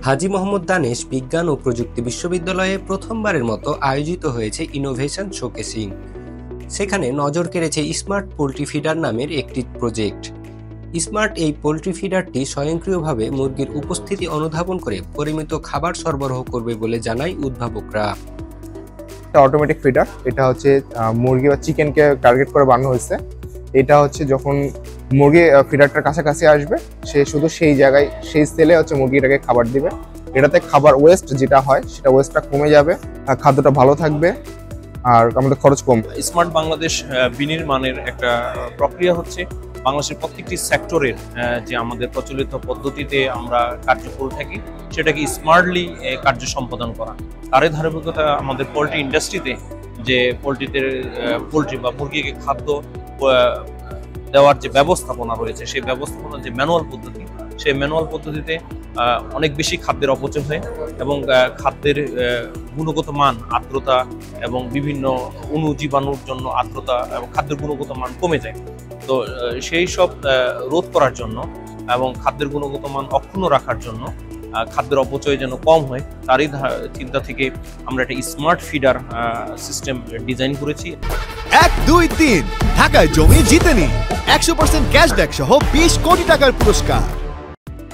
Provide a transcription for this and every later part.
হাজী মোহাম্মদ দানেশ বিজ্ঞান ও প্রযুক্তি বিশ্ববিদ্যালয়ে প্রথমবারের মতো আয়োজিত হয়েছে ইনোভেশন শোকেসিং। সেখানে নজর কেড়েছে স্মার্ট পোল্ট্রি ফিডার নামের একটি প্রজেক্ট। স্মার্ট এই পোল্ট্রি ফিডারটি স্বয়ংক্রিয়ভাবে মুরগির উপস্থিতি অনুধাবন করে পরিমিত খাবার সরবরাহ করবে বলে জানায় উদ্ভাবকরা। অটোমেটিক ফিডার, এটা হচ্ছে মুরগি বা চিকেনকে টার্গেট করে বানানো হয়েছে। এটা হচ্ছে যখন মুরগি ফিডারটার কাছাকাছি আসবে, সে শুধু সেই জায়গায় সেই সেলে হচ্ছে মুরগিটাকে খাবার দিবে। এটাতে খাবার ওয়েস্ট যেটা হয় সেটা ওয়েস্টটা কমে যাবে, খাদ্যটা ভালো থাকবে আর আমাদের খরচ কম। স্মার্ট বাংলাদেশ বিনির্মাণের একটা প্রক্রিয়া হচ্ছে বাংলাদেশের প্রত্যেকটি সেক্টরের যে আমাদের প্রচলিত পদ্ধতিতে আমরা কার্য করে থাকি সেটাকে স্মার্টলি কার্য সম্পাদন করা। তারই ধারাবাহিকতা আমাদের পোলট্রি ইন্ডাস্ট্রিতে যে পোলট্রি বা মুরগিকে খাদ্য দেওয়ার যে ব্যবস্থাপনা রয়েছে, সেই ব্যবস্থাপনার যে ম্যানুয়াল পদ্ধতি, সেই ম্যানুয়াল পদ্ধতিতে অনেক বেশি খাদ্যের অপচয় হয় এবং খাদ্যের গুণগত মান, আর্দ্রতা এবং বিভিন্ন অণুজীবাণুর জন্য আর্দ্রতা এবং খাদ্যের গুণগত মান কমে যায়। তো সেই সব রোধ করার জন্য এবং খাদ্যের গুণগত মান অক্ষুণ্ণ রাখার জন্য, খাদ্যের অপচয় যেন কম হয়, তারই চিন্তা থেকে আমরা একটা স্মার্ট ফিডার সিস্টেম ডিজাইন করেছি। 1, 2, 3 ঢাকায় জমি জিতে নিন 100% ক্যাশব্যাক সহ 20 কোটি টাকার পুরস্কার।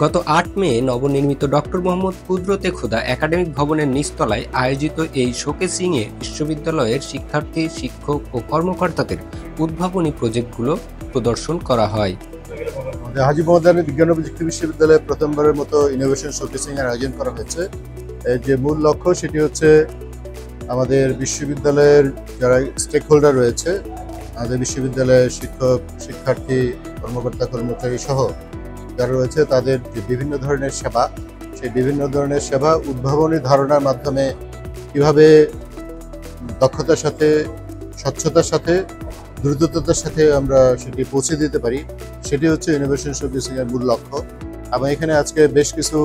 গত 8 মে নবনির্মিত ডক্টর মোহাম্মদ কুদরতে খোদা একাডেমিক ভবনের নিচতলায় আয়োজিত এই শোকেসিংয়ে বিশ্ববিদ্যালয়ের শিক্ষার্থী, শিক্ষক ও কর্মকর্তাদের উদ্ভাবনী প্রজেক্টগুলো প্রদর্শন করা হয়। হাজী মোহাম্মদ দানেশ বিজ্ঞান ও প্রযুক্তি বিশ্ববিদ্যালয়ে প্রথমবারের মতো ইনোভেশন শোকেসিং এর আয়োজন করা হয়েছে। যে মূল লক্ষ্য সেটি হচ্ছে আমাদের বিশ্ববিদ্যালয়ের যারা স্টেক হোল্ডার রয়েছে, আমাদের বিশ্ববিদ্যালয়ের শিক্ষক, শিক্ষার্থী, কর্মকর্তা, কর্মচারী সহ যারা রয়েছে, তাদের যে বিভিন্ন ধরনের সেবা, সেই বিভিন্ন ধরনের সেবা উদ্ভাবনী ধারণার মাধ্যমে কীভাবে দক্ষতার সাথে, স্বচ্ছতার সাথে, দ্রুততার সাথে আমরা সেটি পৌঁছে দিতে পারি, সেটি হচ্ছে ইনোভেশন শোকেসিং এর মূল লক্ষ্য। এবং এখানে আজকে বেশ কিছু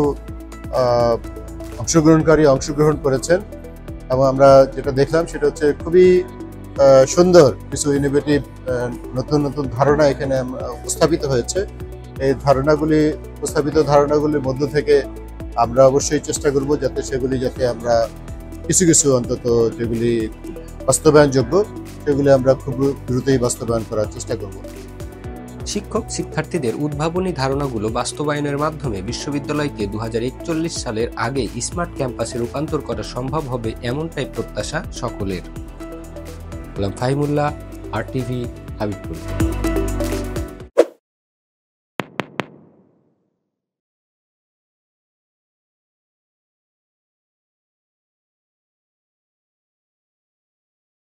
অংশগ্রহণ করেছেন এবং আমরা যেটা দেখলাম সেটা হচ্ছে খুবই সুন্দর কিছু ইনোভেটিভ নতুন নতুন ধারণা এখানে উপস্থাপিত হয়েছে। এই উপস্থাপিত ধারণাগুলির মধ্য থেকে আমরা অবশ্যই চেষ্টা করব যাতে আমরা কিছু অন্তত যেগুলি বাস্তবায়নযোগ্য সেগুলি আমরা খুব দ্রুতই বাস্তবায়ন করার চেষ্টা করব। শিক্ষক শিক্ষার্থীদের উদ্ভাবনী ধারণাগুলো বাস্তবায়নের মাধ্যমে বিশ্ববিদ্যালয়কে 2041 সালের আগে স্মার্ট ক্যাম্পাসে রূপান্তর করা সম্ভব হবে, এমনটাই প্রত্যাশা সকলের। ফাহিমুল্লাহ, RTV, হাবিবপুর।